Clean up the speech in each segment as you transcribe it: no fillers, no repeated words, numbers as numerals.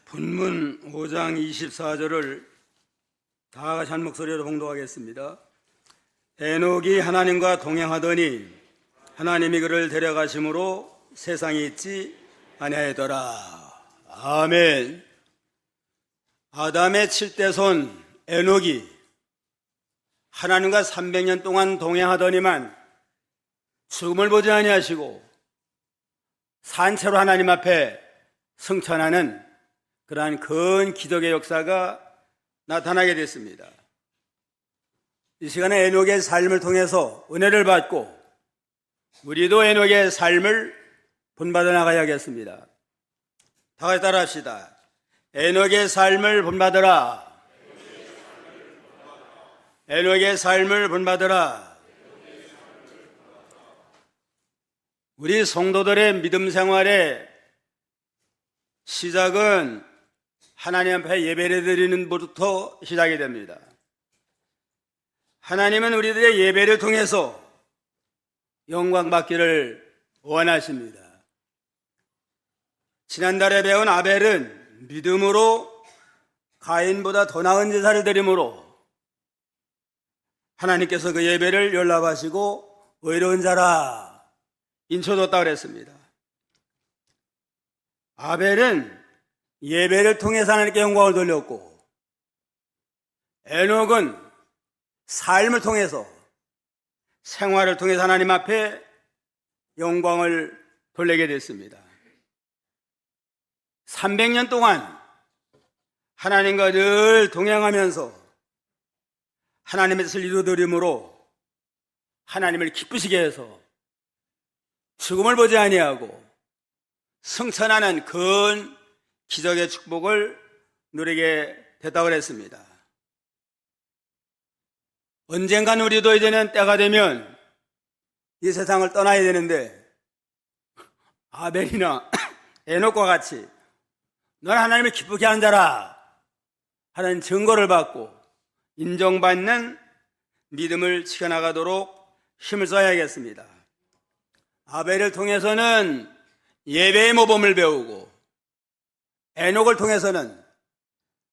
본문 5장 24절을 다 같이 한 목소리로 봉독하겠습니다. 에녹이 하나님과 동행하더니 하나님이 그를 데려가심으로 세상에 있지 아니하였더라. 아멘. 아담의 7대손 에녹이 하나님과 300년 동안 동행하더니만 죽음을 보지 아니하시고 산채로 하나님 앞에 승천하는 그러한 큰 기적의 역사가 나타나게 됐습니다. 이 시간에 에녹의 삶을 통해서 은혜를 받고 우리도 에녹의 삶을 본받아 나가야겠습니다. 다 같이 따라합시다. 에녹의 삶을 본받으라. 에녹의 삶을 본받으라. 우리 성도들의 믿음 생활의 시작은 하나님 앞에 예배를 드리는 것부터 시작이 됩니다. 하나님은 우리들의 예배를 통해서 영광 받기를 원하십니다. 지난달에 배운 아벨은 믿음으로 가인보다 더 나은 제사를 드림으로 하나님께서 그 예배를 연락하시고 의로운 자라 인쳐줬다고 그랬습니다. 아벨은 예배를 통해서 하나님께 영광을 돌렸고 에녹은 삶을 통해서 생활을 통해서 하나님 앞에 영광을 돌리게 됐습니다. 300년 동안 하나님과 늘 동행하면서 하나님의 뜻을 이루어드림으로 하나님을 기쁘시게 해서 죽음을 보지 아니하고 승천하는 큰 기적의 축복을 누리게 됐다고 했습니다. 언젠간 우리도 이제는 때가 되면 이 세상을 떠나야 되는데 아벨이나 에녹과 같이 넌 하나님을 기쁘게 한 자라 하는 증거를 받고 인정받는 믿음을 지켜나가도록 힘을 써야겠습니다. 아벨을 통해서는 예배의 모범을 배우고 에녹을 통해서는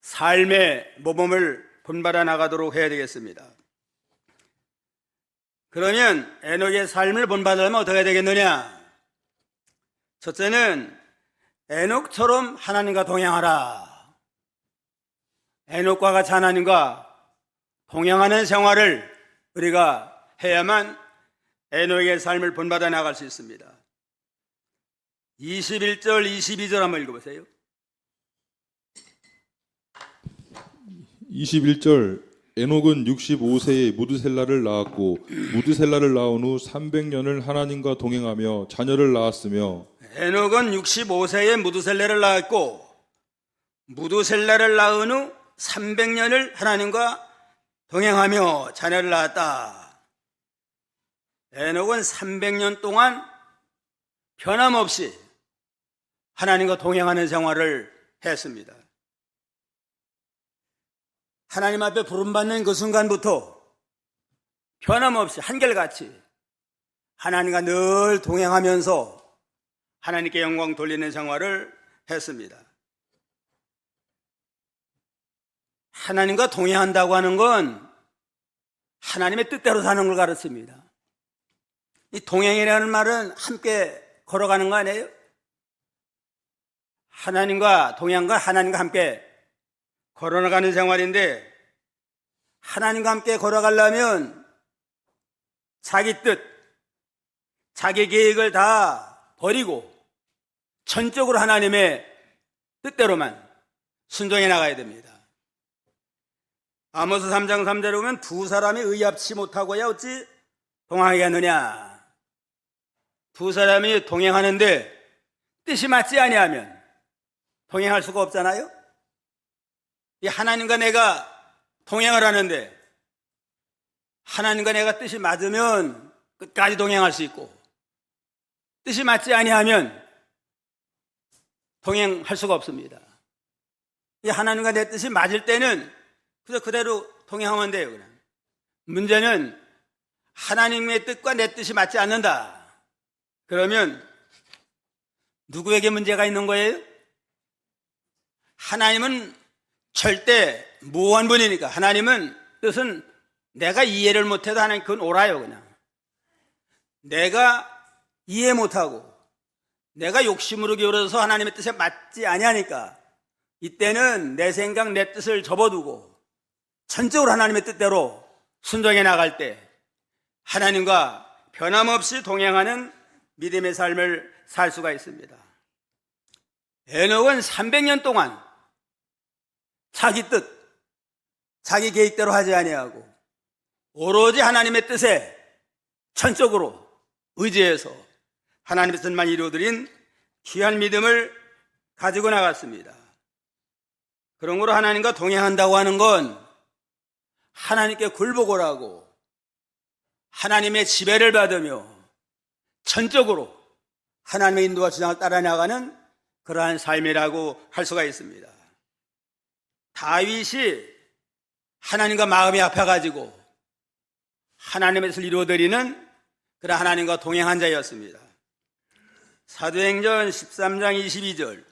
삶의 모범을 본받아 나가도록 해야 되겠습니다. 그러면 에녹의 삶을 본받으려면 어떻게 해야 되겠느냐? 첫째는 에녹처럼 하나님과 동행하라. 에녹과 같이 하나님과 동행하는 생활을 우리가 해야만 에녹의 삶을 본받아 나갈 수 있습니다. 21절, 22절 한번 읽어보세요. 21절 에녹은 65세에 무드셀라를 낳았고 무드셀라를 낳은 후 300년을 하나님과 동행하며 자녀를 낳았으며 에녹은 65세에 무드셀라를 낳았고 무드셀라를 낳은 후 300년을 하나님과 동행하며 자녀를 낳았다. 에녹은 300년 동안 변함없이 하나님과 동행하는 생활을 했습니다. 하나님 앞에 부름받는 그 순간부터 변함없이 한결같이 하나님과 늘 동행하면서 하나님께 영광 돌리는 생활을 했습니다. 하나님과 동행한다고 하는 건 하나님의 뜻대로 사는 걸 가르칩니다. 이 동행이라는 말은 함께 걸어가는 거 아니에요? 하나님과 동행과 하나님과 함께 걸어나가는 생활인데 하나님과 함께 걸어가려면 자기 뜻, 자기 계획을 다 버리고 전적으로 하나님의 뜻대로만 순종해 나가야 됩니다. 아모스 3장 3절에 보면 두 사람이 의합치 못하고야 어찌 동행하겠느냐. 두 사람이 동행하는데 뜻이 맞지 아니하면 동행할 수가 없잖아요. 이 하나님과 내가 동행을 하는데 하나님과 내가 뜻이 맞으면 끝까지 동행할 수 있고 뜻이 맞지 아니하면 동행할 수가 없습니다. 이 하나님과 내 뜻이 맞을 때는 그대로 동행하면 돼요. 그냥. 문제는 하나님의 뜻과 내 뜻이 맞지 않는다. 그러면 누구에게 문제가 있는 거예요? 하나님은 절대 무한 분이니까 하나님은 뜻은 내가 이해를 못해도 하나님 그건 옳아요. 그냥 내가 이해 못하고 내가 욕심으로 기울어서 하나님의 뜻에 맞지 아니하니까 이때는 내 생각 내 뜻을 접어두고 전적으로 하나님의 뜻대로 순종해 나갈 때 하나님과 변함없이 동행하는 믿음의 삶을 살 수가 있습니다. 에녹은 300년 동안 자기 뜻, 자기 계획대로 하지 아니하고 오로지 하나님의 뜻에 전적으로 의지해서 하나님의 뜻만 이루어드린 귀한 믿음을 가지고 나갔습니다. 그러므로 하나님과 동행한다고 하는 건 하나님께 굴복을 하나님의 지배를 받으며 전적으로 하나님의 인도와 주장을 따라 나가는 그러한 삶이라고 할 수가 있습니다. 다윗이 하나님과 마음이 아파가지고 하나님의 뜻을 이루어드리는 그런 하나님과 동행한 자였습니다. 사도행전 13장 22절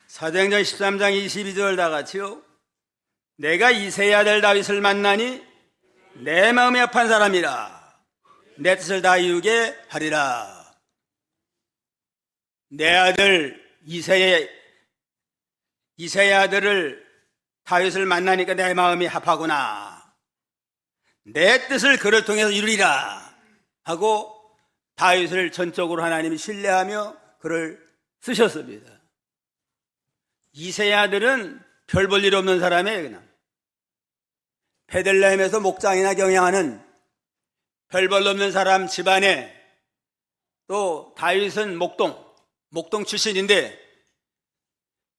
사도행전 13장 22절 다 같이요. 내가 이새의 아들 다윗을 만나니 내 마음이 아픈 사람이라 내 뜻을 다 이루게 하리라. 내 아들 이새의 아들을 다윗을 만나니까 내 마음이 아파구나. 내 뜻을 그를 통해서 이루리라 하고 다윗을 전적으로 하나님이 신뢰하며 그를 쓰셨습니다. 이새의 아들은 별 볼 일 없는 사람이에요. 그냥 베들레헴에서 목장이나 경영하는 별 볼 없는 사람 집안에 또 다윗은 목동 출신인데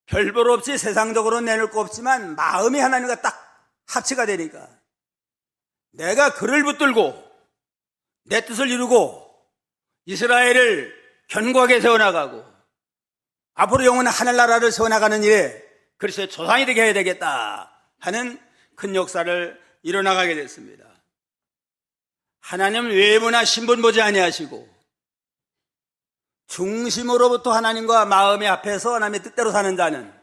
별 볼 없이 세상적으로 내놓을 거 없지만 마음이 하나님과 딱 합치가 되니까 내가 그를 붙들고 내 뜻을 이루고 이스라엘을 견고하게 세워나가고 앞으로 영원한 하늘나라를 세워나가는 일에 그리스도의 조상이 되게 해야 되겠다 하는 큰 역사를 이뤄나가게 됐습니다. 하나님은 외모나 신분 보지 아니하시고 중심으로부터 하나님과 마음의 앞에서 하나님의 뜻대로 사는 자는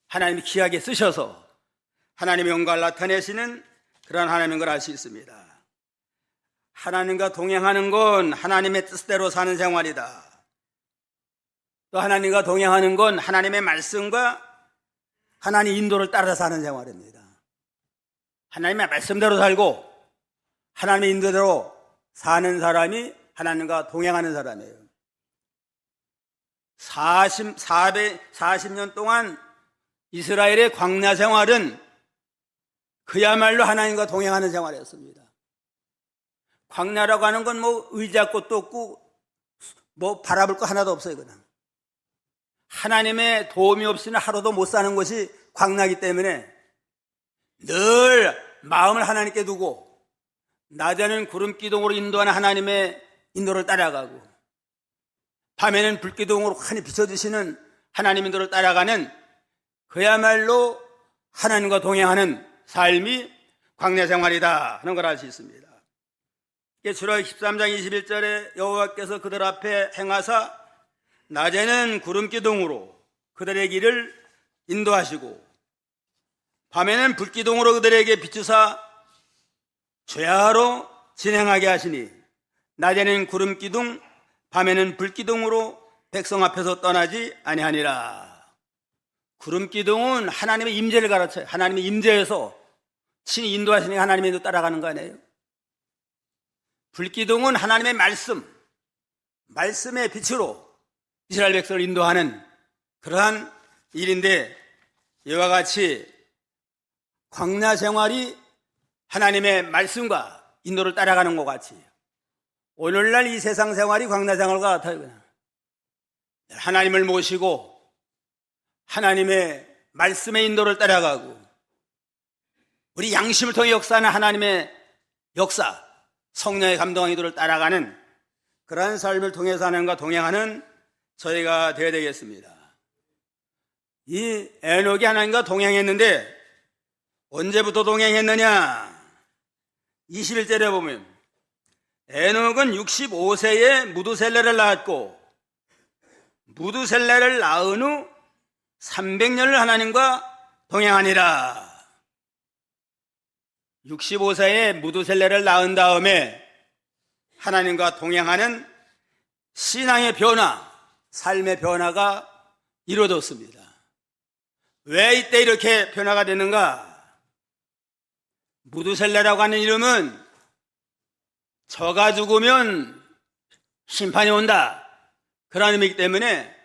하나님이 귀하게 쓰셔서 하나님의 영광을 나타내시는 그런 하나님인 걸 알 수 있습니다. 하나님과 동행하는 건 하나님의 뜻대로 사는 생활이다. 또 하나님과 동행하는 건 하나님의 말씀과 하나님 인도를 따라 사는 생활입니다. 하나님의 말씀대로 살고 하나님의 인도대로 사는 사람이 하나님과 동행하는 사람이에요. 40년 동안 이스라엘의 광야 생활은 그야말로 하나님과 동행하는 생활이었습니다. 광야라고 하는 건 의지할 것도 없고 바라볼 거 하나도 없어요. 그냥 하나님의 도움이 없이는 하루도 못 사는 것이 광야이기 때문에 늘 마음을 하나님께 두고 낮에는 구름기둥으로 인도하는 하나님의 인도를 따라가고 밤에는 불기둥으로 환히 비춰주시는 하나님 인도를 따라가는 그야말로 하나님과 동행하는 삶이 광야 생활이다 하는 걸 알 수 있습니다. 출애굽 13장 21절에 여호와께서 그들 앞에 행하사 낮에는 구름기둥으로 그들의 길을 인도하시고 밤에는 불기둥으로 그들에게 비추사 죄하로 진행하게 하시니 낮에는 구름기둥 밤에는 불기둥으로 백성 앞에서 떠나지 아니하니라. 구름기둥은 하나님의 임재를 가르쳐요. 하나님의 임재에서 신이 인도하시니까 하나님의 인도 따라가는 거 아니에요? 불기둥은 하나님의 말씀의 빛으로 이스라엘 백성을 인도하는 그러한 일인데 이와 같이 광야 생활이 하나님의 말씀과 인도를 따라가는 것 같이 오늘날 이 세상 생활이 광야 생활과 같아요. 하나님을 모시고 하나님의 말씀의 인도를 따라가고 우리 양심을 통해 역사하는 하나님의 역사, 성령의 감동한 인도를 따라가는 그러한 삶을 통해서 하나님과 동행하는 저희가 되어야 되겠습니다. 이 에녹이 하나님과 동행했는데 언제부터 동행했느냐? 21절에 보면 에녹은 65세에 무두셀레를 낳았고 무두셀레를 낳은 후 300년을 하나님과 동행하니라. 65세에 무두셀레를 낳은 다음에 하나님과 동행하는 신앙의 변화, 삶의 변화가 이루어졌습니다. 왜 이때 이렇게 변화가 되는가? 무두셀레라고 하는 이름은 저가 죽으면 심판이 온다, 그런 의미이기 때문에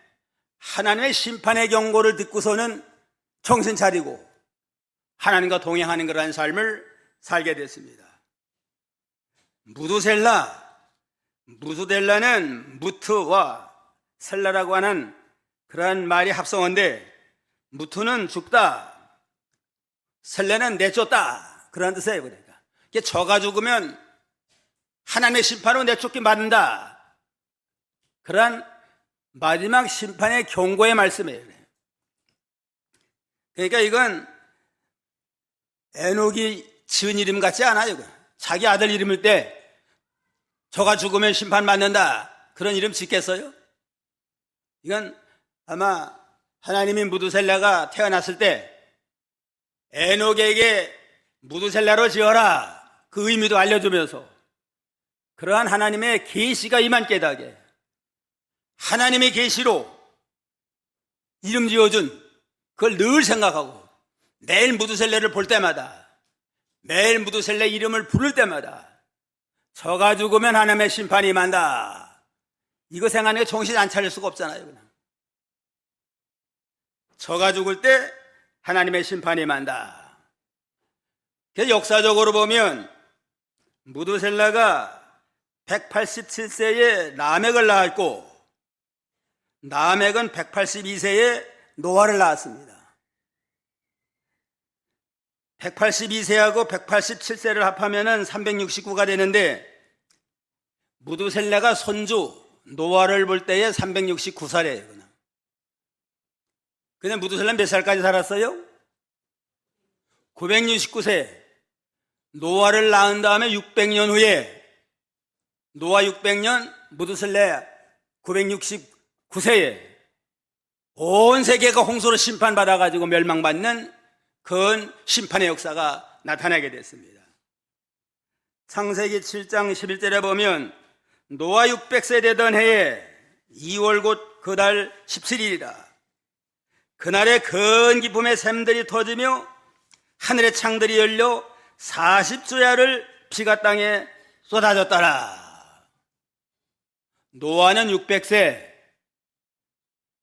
하나님의 심판의 경고를 듣고서는 정신 차리고 하나님과 동행하는 그러한 삶을 살게 됐습니다. 무두셀라는 무트와 셀라라고 하는 그러한 말이 합성어인데, 무트는 죽다, 셀라는 내쫓다, 그런 뜻이에요. 그러니까 저가 죽으면 하나님의 심판으로 내쫓기 맞는다, 그러한 마지막 심판의 경고의 말씀이에요. 그러니까 이건 에녹이 지은 이름 같지 않아요. 자기 아들 이름일 때 저가 죽으면 심판 받는다, 그런 이름 짓겠어요? 이건 아마 하나님이 무두셀라가 태어났을 때 에녹에게 무두셀라로 지어라, 그 의미도 알려주면서 그러한 하나님의 계시가 임한 깨닫게 하나님의 계시로 이름 지어준 그걸 늘 생각하고 매일 무두셀레를 볼 때마다, 매일 무두셀레 이름을 부를 때마다 저가 죽으면 하나님의 심판이 임한다, 이거 생각하니까 정신 안 차릴 수가 없잖아요. 그냥 저가 죽을 때 하나님의 심판이 임한다. 그래서 역사적으로 보면 무두셀라가 187세에 라멕을 낳았고, 라멕은 182세에 노아를 낳았습니다. 182세하고 187세를 합하면 369가 되는데, 무두셀라가 손주 노아를 볼 때에 369살이에요. 그냥 무두셀라는 몇 살까지 살았어요? 969세. 노아를 낳은 다음에 600년 후에, 노아 600년, 무두셀라 969세에 온 세계가 홍수로 심판받아가지고 멸망받는 그 심판의 역사가 나타나게 됐습니다. 창세기 7장 11절에 보면 노아 600세 되던 해에 2월 곧 그 달 17일이라. 그날에 큰 기쁨의 샘들이 터지며 하늘의 창들이 열려 40주야를 비가 땅에 쏟아졌더라. 노아는 600세,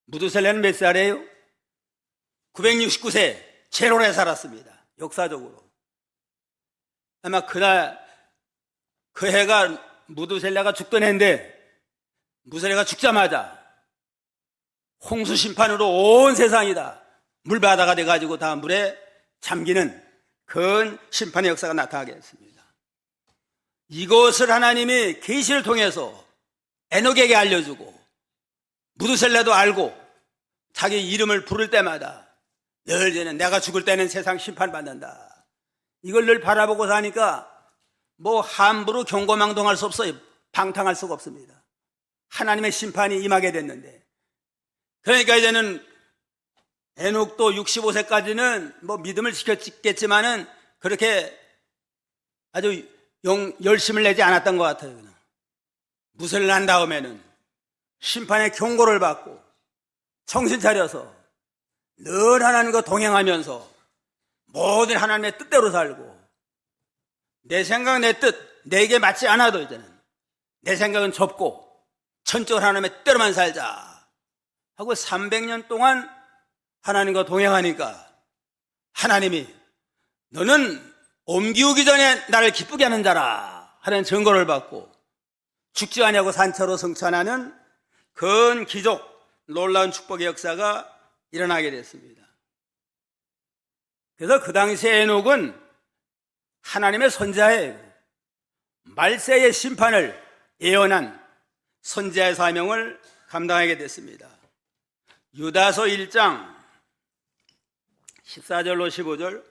무두셀라는 몇 살이에요? 969세, 제일 오래 살았습니다. 역사적으로. 아마 그날 그 해가 무두셀라가 죽던 해인데, 무두셀라가 죽자마자 홍수 심판으로 온 세상이 다 물바다가 돼가지고 다 물에 잠기는 큰 심판의 역사가 나타나게 했습니다. 이것을 하나님이 계시를 통해서 에녹에게 알려주고, 무두셀라도 알고 자기 이름을 부를 때마다 늘 저는 내가 죽을 때는 세상 심판받는다, 이걸 늘 바라보고 사니까 뭐 함부로 경고망동할 수 없어요. 방탕할 수가 없습니다. 하나님의 심판이 임하게 됐는데, 그러니까 이제는 에녹도 65세까지는 뭐 믿음을 지켰겠지만은 그렇게 아주 열심을 내지 않았던 것 같아요. 그냥 무쇠를 난 다음에는 심판의 경고를 받고 정신 차려서 늘 하나님과 동행하면서 모든 하나님의 뜻대로 살고, 내 생각 내 뜻 내게 맞지 않아도 이제는 내 생각은 접고 전적으로 하나님의 뜻대로만 살자 하고 300년 동안 하나님과 동행하니까 하나님이 너는 옮기우기 전에 나를 기쁘게 하는 자라 하는 증거를 받고 죽지 아니하고 산처로 승천하는 큰 기적, 놀라운 축복의 역사가 일어나게 됐습니다. 그래서 그 당시에 에녹은 하나님의 선지자예요. 말세의 심판을 예언한 선지자의 사명을 감당하게 됐습니다. 유다서 1장 14절로 15절,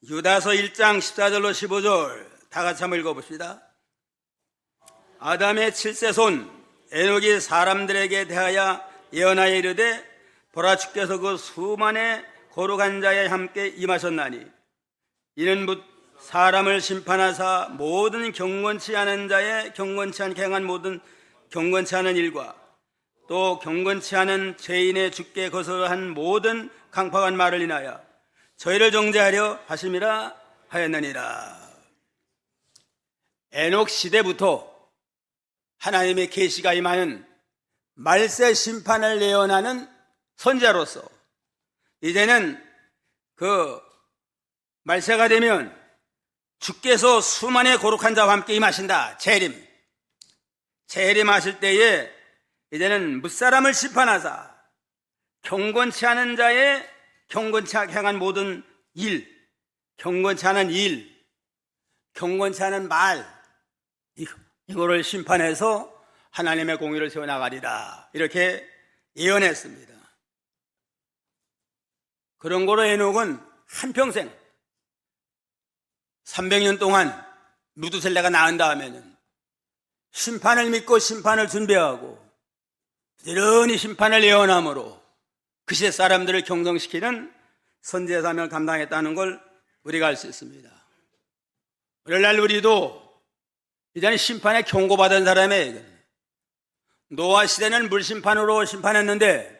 유다서 1장 14절로 15절 다 같이 한번 읽어봅시다. 아담의 7세 손 에녹이 사람들에게 대하여 예언하여 이르되 보라 주께서 그 수만의 거룩한 자에 함께 임하셨나니 이는 묻 사람을 심판하사 모든 경건치 않은 자의 경건치 않게 행한 모든 경건치 않은 일과 또 경건치 않은 죄인의 주께 거스한 모든 강팍한 말을 인하여 저희를 정죄하려 하심이라 하였느니라. 에녹 시대부터 하나님의 계시가 임하는 말세 심판을 예언하는 선지자로서 이제는 그 말세가 되면 주께서 수만의 거룩한 자와 함께 임하신다. 재림하실 때에 이제는 무사람을 심판하사 경건치 않은 자의 경건치 않게 행한 모든 일, 경건치 않은 일, 경건치 않은 말, 이거를 심판해서 하나님의 공의를 세워나가리라. 이렇게 예언했습니다. 그런 거로 에녹은 한평생 300년 동안 무두셀라가 낳은 다음에는 심판을 믿고 심판을 준비하고 부지런히 심판을 예언함으로 그 시대 사람들을 경성시키는 선지자 사명을 감당했다는 걸 우리가 알 수 있습니다. 오늘날 우리도 이제는 심판에 경고받은 사람이에요. 노아 시대는 물심판으로 심판했는데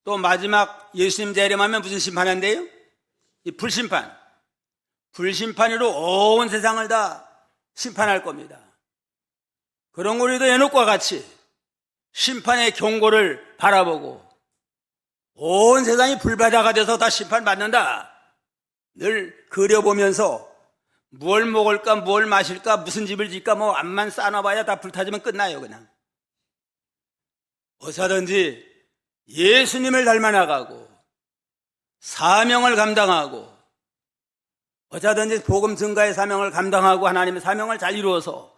또 마지막 예수님 재림하면 무슨 심판한대요? 이 불심판. 불심판으로 온 세상을 다 심판할 겁니다. 그런 우리도 에녹과 같이 심판의 경고를 바라보고 온 세상이 불바다가 돼서 다 심판받는다. 늘 그려보면서 무엇을 먹을까, 무엇을 마실까, 무슨 집을 짓까, 뭐 암만 쌓아놔봐야 다 불타지면 끝나요, 그냥. 어사든지 예수님을 닮아나가고 사명을 감당하고 어쩌든지 복음 증가의 사명을 감당하고 하나님의 사명을 잘 이루어서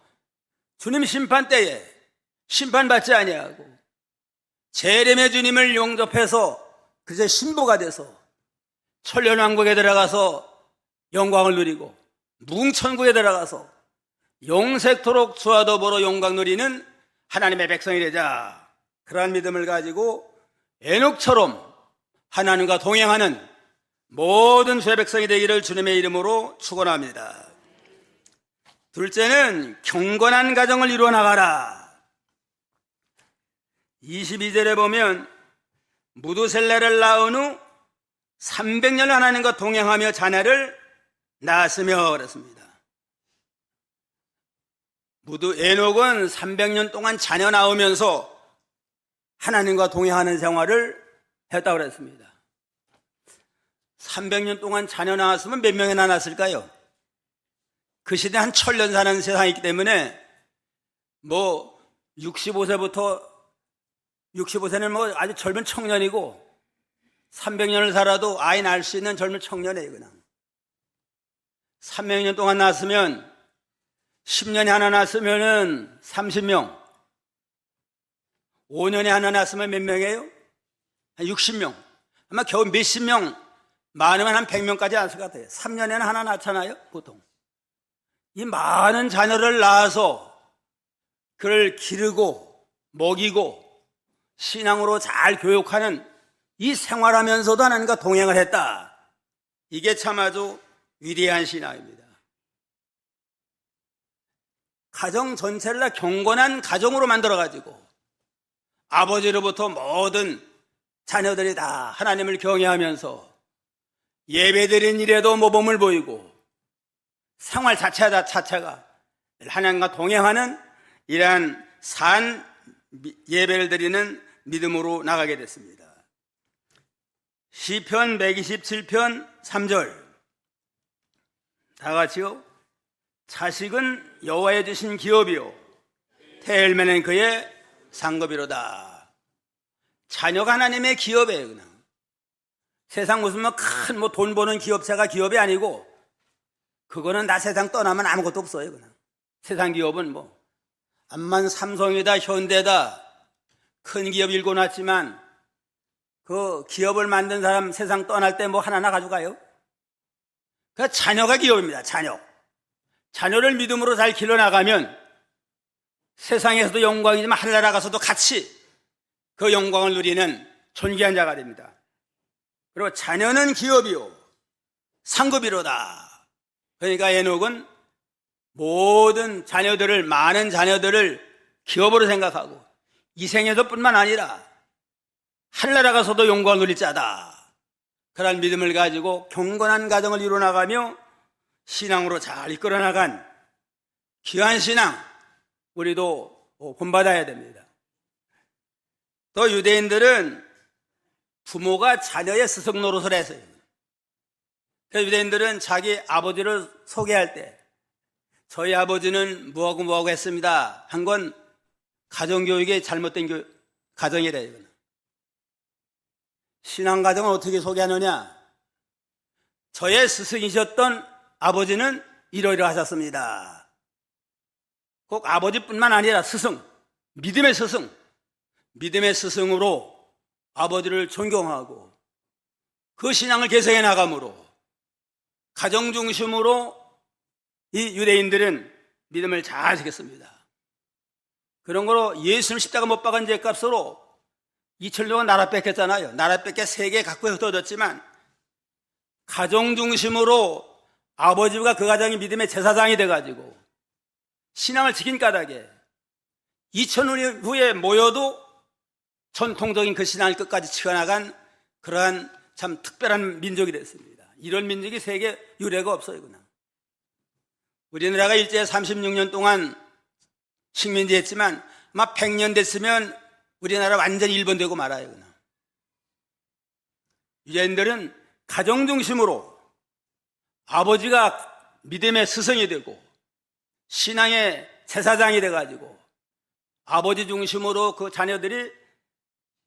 주님 심판 때에 심판받지 아니하고 재림의 주님을 영접해서 그제 신부가 돼서 천년왕국에 들어가서 영광을 누리고 무궁천국에 들어가서 영생토록 주와 더불어 영광 누리는 하나님의 백성이 되자. 그러한 믿음을 가지고 에녹처럼 하나님과 동행하는 모든 주의 백성이 되기를 주님의 이름으로 축원합니다. 둘째는 경건한 가정을 이루어 나가라. 22절에 보면 무두셀레를 낳은 후 300년 하나님과 동행하며 자녀를 낳았으며 그랬습니다. 에녹은 300년 동안 자녀 낳으면서 하나님과 동행하는 생활을 했다고 그랬습니다. 300년 동안 자녀 낳았으면 몇 명이나 낳았을까요? 그 시대 한 1000년 사는 세상이 있기 때문에 65세는 뭐 아주 젊은 청년이고 300년을 살아도 아이 낳을 수 있는 젊은 청년이에요. 그냥 300년 동안 낳았으면 10년에 하나 낳았으면 30명, 5년에 하나 낳았으면 몇 명이에요? 한 60명. 아마 겨우 몇십 명, 많으면 한 100명까지 안 쓸 것 같아요. 3년에는 하나 낳잖아요, 보통. 이 많은 자녀를 낳아서 그를 기르고 먹이고 신앙으로 잘 교육하는 이 생활하면서도 하나님과 동행을 했다. 이게 참 아주 위대한 신앙입니다. 가정 전체를 다 경건한 가정으로 만들어가지고 아버지로부터 모든 자녀들이 다 하나님을 경외하면서 예배드린 일에도 모범을 보이고 생활 자체가 하나님과 동행하는 이러한 산 예배를 드리는 믿음으로 나가게 됐습니다. 시편 127편 3절 다 같이요. 자식은 여호와의 주신 기업이요 태열매는 그의 상급이로다. 자녀가 하나님의 기업이에요. 그냥 세상 무슨 큰 돈 버는 기업체가 기업이 아니고 그거는 나 세상 떠나면 아무것도 없어요. 그냥 세상 기업은 암만 삼성이다 현대다 큰 기업 일궈놨지만 그 기업을 만든 사람 세상 떠날 때 하나나 가져가요? 그 자녀가 기업입니다. 자녀를 믿음으로 잘 길러나가면 세상에서도 영광이지만 하늘나라 가서도 같이 그 영광을 누리는 존귀한 자가 됩니다. 그리고 자녀는 기업이요 상급이로다. 그러니까 에녹은 모든 자녀들을, 많은 자녀들을 기업으로 생각하고 이 생에서뿐만 아니라 하늘나라 가서도 영광을 누릴 자다. 그런 믿음을 가지고 경건한 가정을 이루어나가며 신앙으로 잘 이끌어나간 귀한 신앙, 우리도 본받아야 됩니다. 또 유대인들은 부모가 자녀의 스승 노릇을 했어요. 그래서 유대인들은 자기 아버지를 소개할 때 저희 아버지는 뭐하고 했습니다 한 건 가정교육의 잘못된 가정이다. 이거는. 신앙가정을 어떻게 소개하느냐? 저의 스승이셨던 아버지는 이러이러하셨습니다. 꼭 아버지뿐만 아니라 스승, 믿음의 스승으로 아버지를 존경하고 그 신앙을 개성해 나감으로 가정 중심으로 이 유대인들은 믿음을 잘 지켰습니다. 그런 거로 예수님 십자가 못 박은 죄값으로 2000년 동안 나라 뺏겼잖아요. 나라 뺏겨 세계 각국에 흩어졌지만 가정 중심으로 아버지가 그 가정이 믿음의 제사장이 돼가지고 신앙을 지킨 까닭에 2000년 후에 모여도 전통적인 그 신앙을 끝까지 지켜나간 그러한 참 특별한 민족이 됐습니다. 이런 민족이 세계 유례가 없어요. 그냥. 우리나라가 일제 36년 동안 식민지 했지만 아마 100년 됐으면 우리나라 완전히 일본되고 말아요. 그냥. 유대인들은 가정 중심으로 아버지가 믿음의 스승이 되고 신앙의 제사장이 돼가지고 아버지 중심으로 그 자녀들이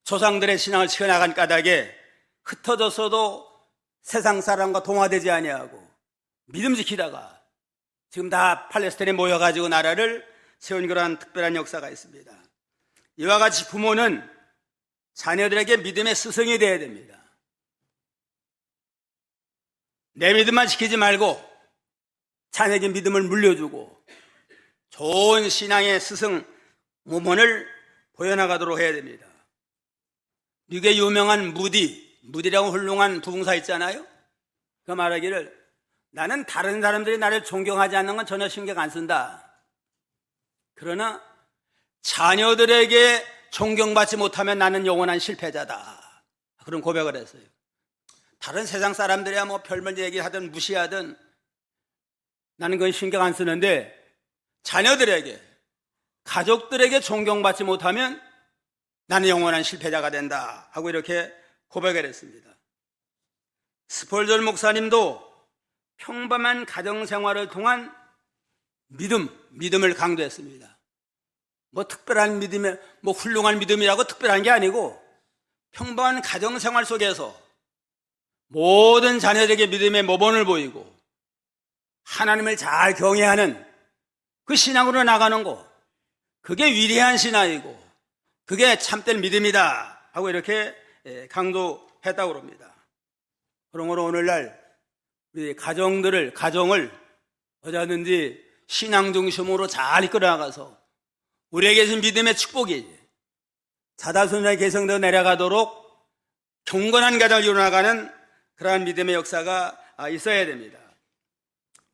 조상들의 신앙을 지켜나간 까닭에 흩어졌어도 세상 사람과 동화되지 아니하고 믿음 지키다가 지금 다 팔레스타인에 모여가지고 나라를 세운 그러한 특별한 역사가 있습니다. 이와 같이 부모는 자녀들에게 믿음의 스승이 되어야 됩니다. 내 믿음만 지키지 말고 자녀에게 믿음을 물려주고 좋은 신앙의 스승 모범을 보여나가도록 해야 됩니다. 미국의 유명한 무디라고 훌륭한 부흥사 있잖아요. 그 말하기를 나는 다른 사람들이 나를 존경하지 않는 건 전혀 신경 안 쓴다. 그러나 자녀들에게 존경받지 못하면 나는 영원한 실패자다. 그런 고백을 했어요. 다른 세상 사람들이야 뭐 별말 얘기하든 무시하든 나는 그건 신경 안 쓰는데 자녀들에게, 가족들에게 존경받지 못하면 나는 영원한 실패자가 된다 하고 이렇게 고백을 했습니다. 스폴전 목사님도 평범한 가정생활을 통한 믿음을 강조했습니다. 뭐 특별한 믿음이, 뭐 훌륭한 믿음이라고 특별한 게 아니고 평범한 가정생활 속에서 모든 자녀들에게 믿음의 모범을 보이고 하나님을 잘 경외하는 그 신앙으로 나가는 것, 그게 위대한 신앙이고 그게 참된 믿음이다 하고 이렇게 강조했다고 합니다. 그러므로 오늘날 우리 가정을 어쩌든지 신앙 중심으로 잘 이끌어나가서 우리에게 준 믿음의 축복이 자다손자의 계성대로 내려가도록 경건한 가정을 이루어나가는 그러한 믿음의 역사가 있어야 됩니다.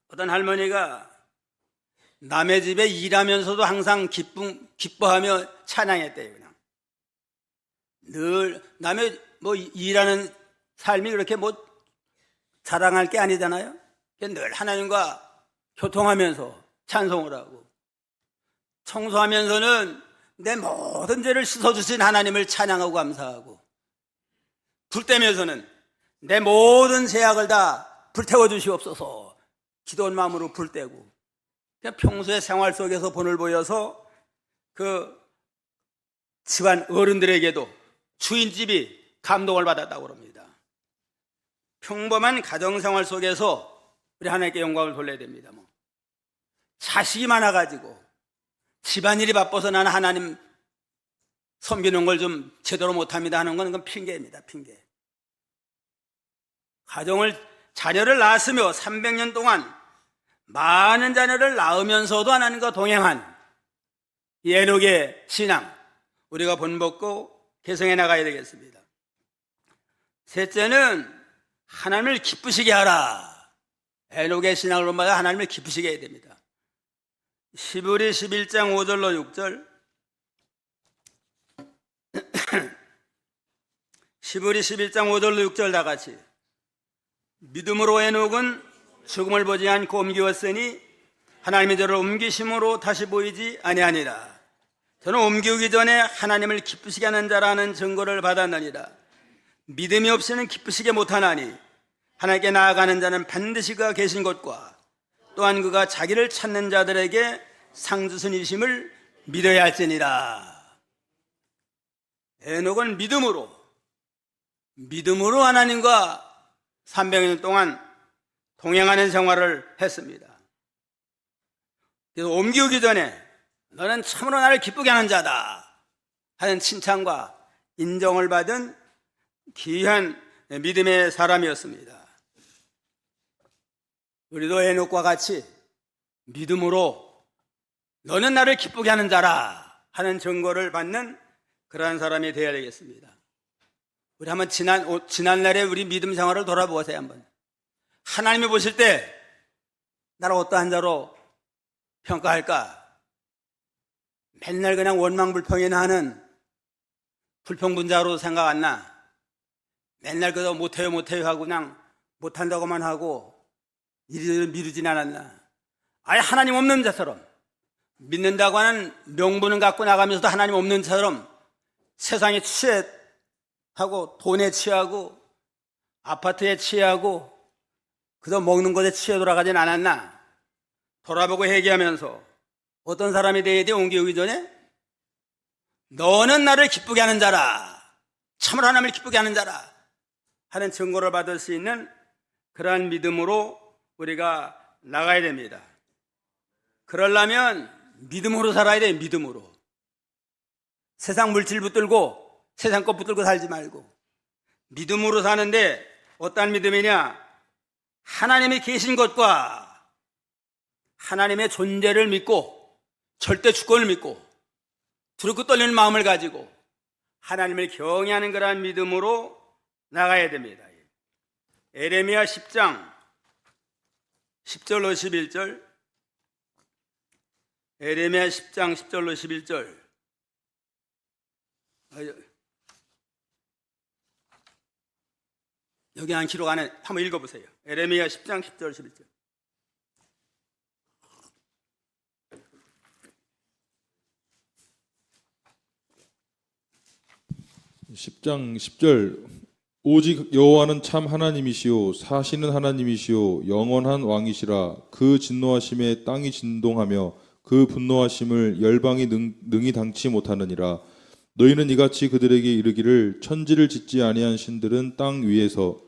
어떤 할머니가 남의 집에 일하면서도 항상 기뻐하며 찬양했대요. 그냥 늘 남의 뭐 일하는 삶이 그렇게 뭐 자랑할 게 아니잖아요. 늘 하나님과 교통하면서 찬송을 하고 청소하면서는 내 모든 죄를 씻어주신 하나님을 찬양하고 감사하고 불 떼면서는 내 모든 죄악을 다 불태워 주시옵소서 기도한 마음으로 불 떼고 평소의 생활 속에서 본을 보여서 그 집안 어른들에게도 주인집이 감동을 받았다고 합니다. 평범한 가정생활 속에서 우리 하나님께 영광을 돌려야 됩니다. 뭐. 자식이 많아가지고 집안일이 바빠서 나는 하나님 섬기는 걸 좀 제대로 못합니다 하는 건 그건 핑계입니다. 핑계. 자녀를 낳았으며 300년 동안 많은 자녀를 낳으면서도 하나님과 동행한 이 에녹의 신앙 우리가 본받고 개성해 나가야 되겠습니다. 셋째는 하나님을 기쁘시게 하라. 에녹의 신앙을 본마다 하나님을 기쁘시게 해야 됩니다. 시브리 11장 5절로 6절. 시브리 11장 5절로 6절 다 같이. 믿음으로 에녹은 죽음을 보지 않고 옮기었으니 하나님이 저를 옮기심으로 다시 보이지 아니하니라. 저는 옮기기 전에 하나님을 기쁘시게 하는 자라는 증거를 받았느니라. 믿음이 없이는 기쁘시게 못하나니 하나님께 나아가는 자는 반드시 그가 계신 곳과 또한 그가 자기를 찾는 자들에게 상주순이심을 믿어야 할지니라. 에녹은 믿음으로 하나님과 300년 동안 동행하는 생활을 했습니다. 그래서 옮기기 전에 너는 참으로 나를 기쁘게 하는 자다 하는 칭찬과 인정을 받은 귀한 믿음의 사람이었습니다. 우리도 에녹과 같이 믿음으로 너는 나를 기쁘게 하는 자라 하는 증거를 받는 그러한 사람이 되어야 되겠습니다. 우리 한번 지난날에 우리 믿음 생활을 돌아보세요. 한번. 하나님이 보실 때 나를 어떠한 자로 평가할까? 맨날 그냥 원망불평이나 하는 불평분자로 생각 안 나? 맨날 그저 못해요 하고 그냥 못한다고만 하고 이리저리 미루진 않았나? 아예 하나님 없는 자처럼 믿는다고 하는 명분은 갖고 나가면서도 하나님 없는 자처럼 세상에 취해하고 돈에 취하고 아파트에 취하고 그저 먹는 것에 취해 돌아가진 않았나? 돌아보고 회개하면서 어떤 사람이 되어야 돼? 옮기기 전에 너는 나를 기쁘게 하는 자라, 참으로 하나님을 기쁘게 하는 자라 하는 증거를 받을 수 있는 그러한 믿음으로 우리가 나가야 됩니다. 그러려면 믿음으로 살아야 돼요. 믿음으로. 세상 물질 붙들고 세상 것 붙들고 살지 말고 믿음으로 사는데 어떠한 믿음이냐? 하나님이 계신 것과 하나님의 존재를 믿고 절대 주권을 믿고 두렵고 떨리는 마음을 가지고 하나님을 경외하는 그러한 믿음으로 나가야 됩니다. 에레미야 10장 10절로 11절. 에레미야 10장 10절로 11절. 여기 한 기록 안에 한번 읽어보세요. 에레미야 10장 10절 11절. (10장 10절) 오직 여호와는 참 하나님이시요 사시는 하나님이시요 영원한 왕이시라. 그 진노하심에 땅이 진동하며 그 분노하심을 열방이 능히 당치 못하느니라. 너희는 이같이 그들에게 이르기를 천지를 짓지 아니한 신들은 땅 위에서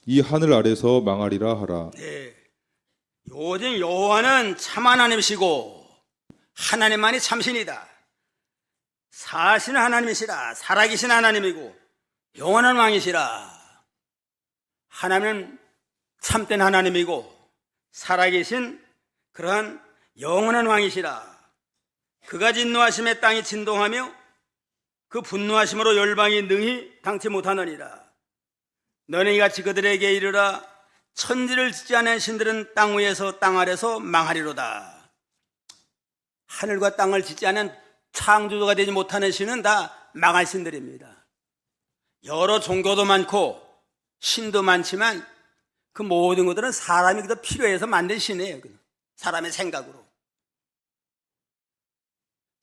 이 하늘 아래서 망하리라 하라. 네. 오직 여호와는 참 하나님이시고 하나님만이 참신이다. 사시는 하나님이시라. 살아계신 하나님이고 영원한 왕이시라. 하나님은 참된 하나님이고 살아계신 그러한 영원한 왕이시라. 그가 진노하심에 땅이 진동하며 그 분노하심으로 열방이 능히 당치 못하느니라. 너는 이같이 그들에게 이르라. 천지를 짓지 않은 신들은 땅 위에서 땅 아래서 망하리로다. 하늘과 땅을 짓지 않은 창조주가 되지 못하는 신은 다 망할 신들입니다. 여러 종교도 많고 신도 많지만 그 모든 것들은 사람이 그저 필요해서 만든 신이에요. 사람의 생각으로.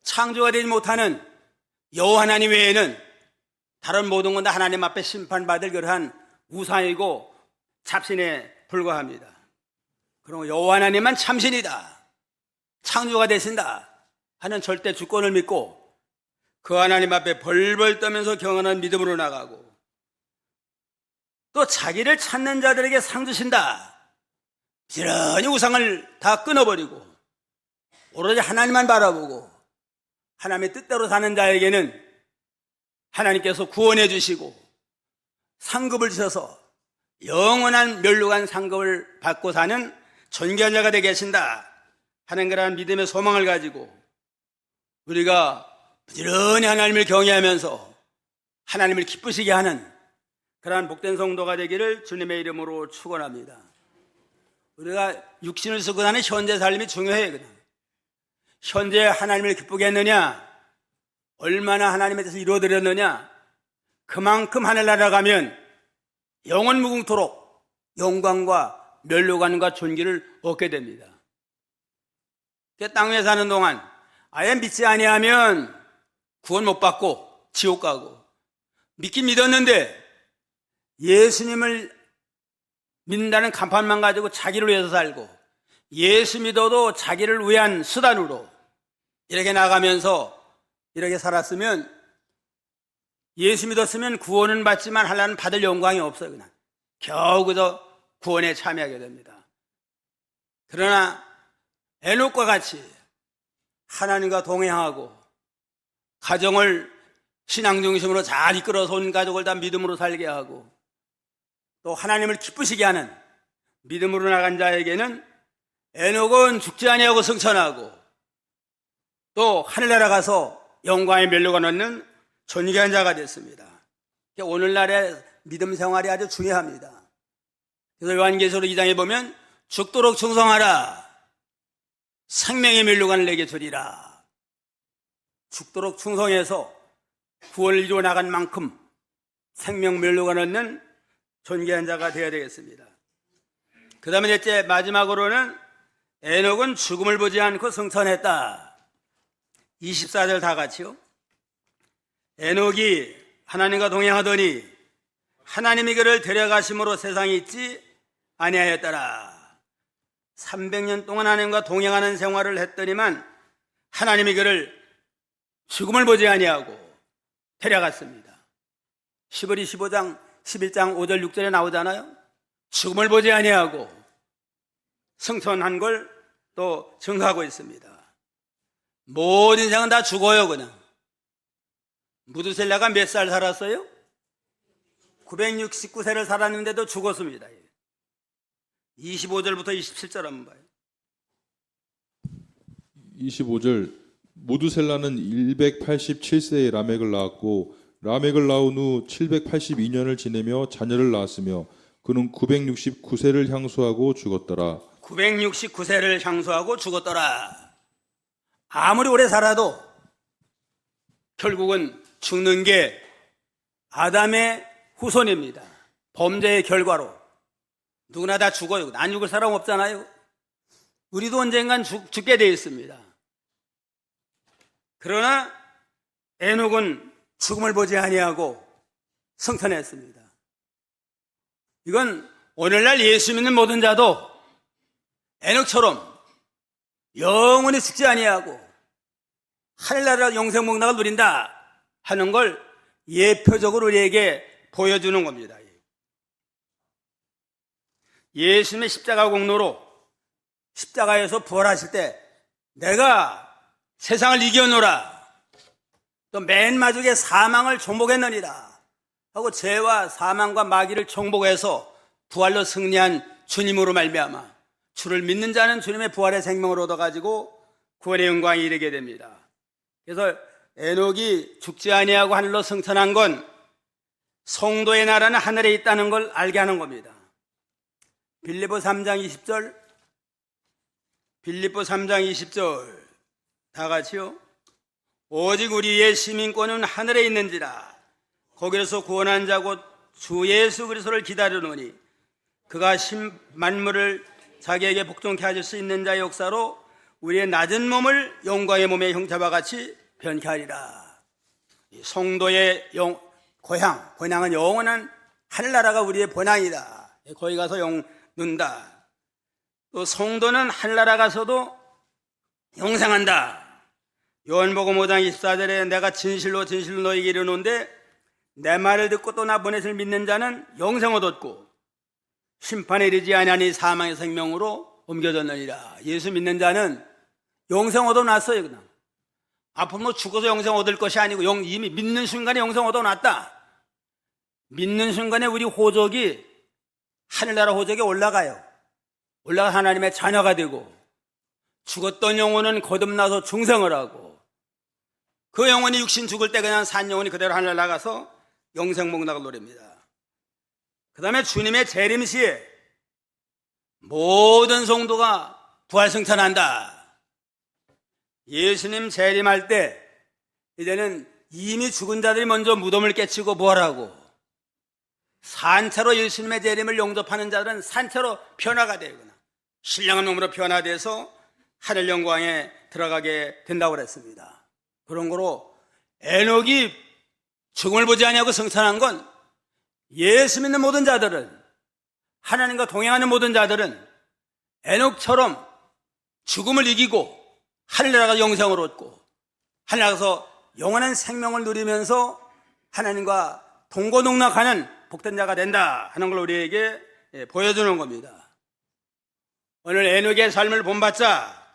창조가 되지 못하는 여호와 하나님 외에는 다른 모든 건 다 하나님 앞에 심판받을 그러한 우상이고 잡신에 불과합니다. 그럼 여호와 하나님만 참신이다, 창조가 되신다 하는 절대 주권을 믿고 그 하나님 앞에 벌벌 떠면서 경건한 믿음으로 나가고 또 자기를 찾는 자들에게 상 주신다. 부지런히 우상을 다 끊어버리고 오로지 하나님만 바라보고 하나님의 뜻대로 사는 자에게는 하나님께서 구원해 주시고 상급을 주셔서 영원한 멸류관 상급을 받고 사는 존귀한 자가 되게 하신다 하는 그러한 믿음의 소망을 가지고 우리가 부지런히 하나님을 경외하면서 하나님을 기쁘시게 하는 그러한 복된 성도가 되기를 주님의 이름으로 축원합니다. 우리가 육신을 쓰고 사는 현재 삶이 중요해요. 그냥. 현재 하나님을 기쁘게 했느냐, 얼마나 하나님에 대해서 이루어드렸느냐, 그만큼 하늘나라 가면 영원 무궁토록 영광과 멸류관과 존귀를 얻게 됩니다. 땅 위에 사는 동안 아예 믿지 아니하면 구원 못 받고 지옥 가고, 믿긴 믿었는데 예수님을 믿는다는 간판만 가지고 자기를 위해서 살고, 예수 믿어도 자기를 위한 수단으로 이렇게 나가면서 이렇게 살았으면, 예수 믿었으면 구원은 받지만 하나는 받을 영광이 없어요. 그냥 겨우 그저 구원에 참여하게 됩니다. 그러나 에녹과 같이 하나님과 동행하고 가정을 신앙 중심으로 잘 이끌어서 온 가족을 다 믿음으로 살게 하고, 또 하나님을 기쁘시게 하는 믿음으로 나간 자에게는 에녹은 죽지 아니하고 승천하고, 또 하늘나라 가서 영광의 멸류관 얻는 존귀한 자가 됐습니다. 오늘날의 믿음 생활이 아주 중요합니다. 그래서 요한계시록 2장에 보면 죽도록 충성하라, 생명의 멸류관을 내게 주리라. 죽도록 충성해서 구원을 이루어 나간 만큼 생명 멸류관 얻는 존귀한 자가 되어야 되겠습니다. 그 다음에 넷째, 마지막으로는 에녹은 죽음을 보지 않고 승천했다. 24절 다 같이요. 에녹이 하나님과 동행하더니 하나님이 그를 데려가심으로 세상에 있지 아니하였더라. 300년 동안 하나님과 동행하는 생활을 했더니만 하나님이 그를 죽음을 보지 아니하고 데려갔습니다. 시브리 15장 11장 5절 6절에 나오잖아요. 죽음을 보지 아니하고 승천한 걸 또 증거하고 있습니다. 모든 인생은 다 죽어요. 그냥 무드셀라가 몇 살 살았어요? 969세를 살았는데도 죽었습니다. 25절부터 27절 한번 봐요. 25절, 무두셀라는 187세에 라멕을 낳았고 라멕을 낳은 후 782년을 지내며 자녀를 낳았으며 그는 969세를 향수하고 죽었더라. 969세를 향수하고 죽었더라. 아무리 오래 살아도 결국은 죽는 게 아담의 후손입니다. 범죄의 결과로 누구나 다 죽어요. 안 죽을 사람 없잖아요. 우리도 언젠간 죽게 되어 있습니다. 그러나 에녹은 죽음을 보지 아니하고 승천했습니다. 이건 오늘날 예수 믿는 모든 자도 에녹처럼 영원히 죽지 아니하고 하늘나라 영생 복락을 누린다 하는 걸 예표적으로 우리에게 보여주는 겁니다. 예수님의 십자가 공로로 십자가에서 부활하실 때 내가 세상을 이겨노라, 또 맨 마지막에 사망을 정복했느니라 하고 죄와 사망과 마귀를 정복해서 부활로 승리한 주님으로 말미암아 주를 믿는 자는 주님의 부활의 생명을 얻어가지고 구원의 영광에 이르게 됩니다. 그래서 에녹이 죽지 아니하고 하늘로 승천한 건 성도의 나라는 하늘에 있다는 걸 알게 하는 겁니다. 빌립보 3장 20절, 빌립보 3장 20절 다 같이요. 오직 우리의 시민권은 하늘에 있는지라. 거기에서 구원한 자 곧 주 예수 그리스도를 기다리노니 그가 만물을 자기에게 복종케 하실 수 있는 자의 역사로 우리의 낮은 몸을 영광의 몸의 형체와 같이 변케 하리라. 성도의 본향은 영원한 하늘나라가 우리의 본향이다. 거기 가서 는다. 또 성도는 하늘나라 가서도 영생한다. 요한복음 5장 24절에 내가 진실로 진실로 너희에게 이르노니 내 말을 듣고 또 나 보내실 믿는 자는 영생을 얻고 심판에 이르지 아니하니 사망의 생명으로 옮겨졌느니라. 예수 믿는 자는 영생 얻어놨어요. 그냥 앞으로 죽어서 영생 얻을 것이 아니고 이미 믿는 순간에 영생 얻어놨다. 믿는 순간에 우리 호적이 하늘나라 호적에 올라가요. 올라가 하나님의 자녀가 되고 죽었던 영혼은 거듭나서 중생을 하고 그 영혼이 육신 죽을 때 그냥 산 영혼이 그대로 하늘 나가서 영생목락을 노립니다. 그 다음에 주님의 재림시에 모든 성도가 부활승천한다. 예수님 재림할 때 이제는 이미 죽은 자들이 먼저 무덤을 깨치고 부활하고, 산채로 예수님의 재림을 영접하는 자들은 산채로 변화가 되거나 신령한 몸으로 변화돼서 하늘 영광에 들어가게 된다고 그랬습니다. 그런 거로 에녹이 죽음을 보지 아니하고 승천한 건 예수 믿는 모든 자들은, 하나님과 동행하는 모든 자들은 에녹처럼 죽음을 이기고 하늘 나라가 영생을 얻고 하늘 나라에서 영원한 생명을 누리면서 하나님과 동고동락하는 복된 자가 된다 하는 걸 우리에게 보여주는 겁니다. 오늘 에녹의 삶을 본받자.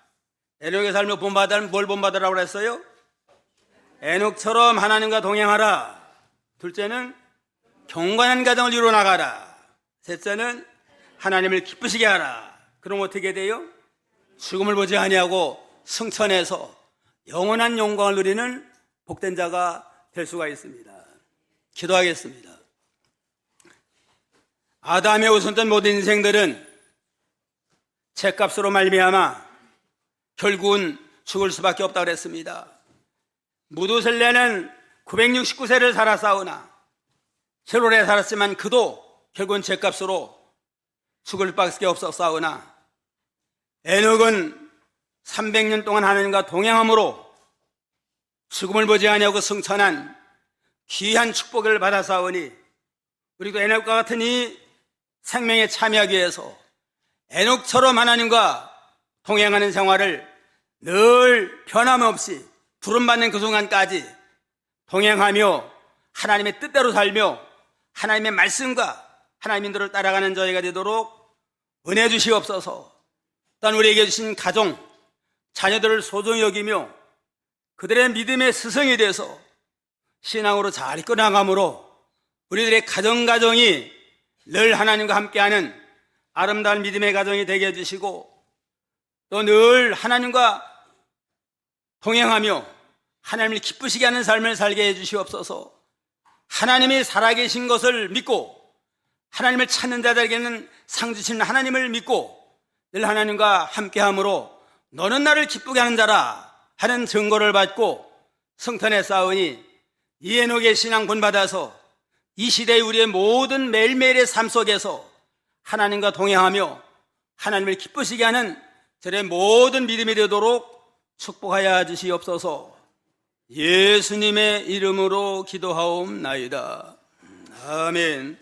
에녹의 삶을 본받으면 뭘 본받으라고 그랬어요? 에녹처럼 하나님과 동행하라. 둘째는 경건한 가정을 이루어나가라. 셋째는 하나님을 기쁘시게 하라. 그럼 어떻게 돼요? 죽음을 보지 아니하고 승천해서 영원한 영광을 누리는 복된 자가 될 수가 있습니다. 기도하겠습니다. 아담의 우선된 모든 인생들은 죄값으로 말미암아 결국은 죽을 수밖에 없다고 그랬습니다. 무두셀레는 969세를 살았사오나 제일 오래 살았지만 그도 결국은 죄값으로 죽을 수밖에 없었사오나, 에녹은 300년 동안 하나님과 동행함으로 죽음을 보지 아니하고 승천한 귀한 축복을 받았사오니, 우리도 에녹과 같은 이 생명에 참여하기 위해서 에녹처럼 하나님과 동행하는 생활을 늘 변함없이 부름받는 그 순간까지 동행하며 하나님의 뜻대로 살며 하나님의 말씀과 하나님의 인도를 따라가는 저희가 되도록 은혜 주시옵소서. 또한 우리에게 주신 가정, 자녀들을 소중히 여기며 그들의 믿음의 스승이 돼서 신앙으로 잘 이끌어나감으로 우리들의 가정이 늘 하나님과 함께하는 아름다운 믿음의 가정이 되게 해주시고, 또 늘 하나님과 동행하며 하나님을 기쁘시게 하는 삶을 살게 해주시옵소서. 하나님이 살아계신 것을 믿고 하나님을 찾는 자들에게는 상 주시는 하나님을 믿고 늘 하나님과 함께함으로 너는 나를 기쁘게 하는 자라 하는 증거를 받고 승천에 싸우니, 이 에녹의 신앙 본받아서 이 시대의 우리의 모든 매일매일의 삶 속에서 하나님과 동행하며 하나님을 기쁘시게 하는 저의 모든 믿음이 되도록 축복하여 주시옵소서. 예수님의 이름으로 기도하옵나이다. 아멘.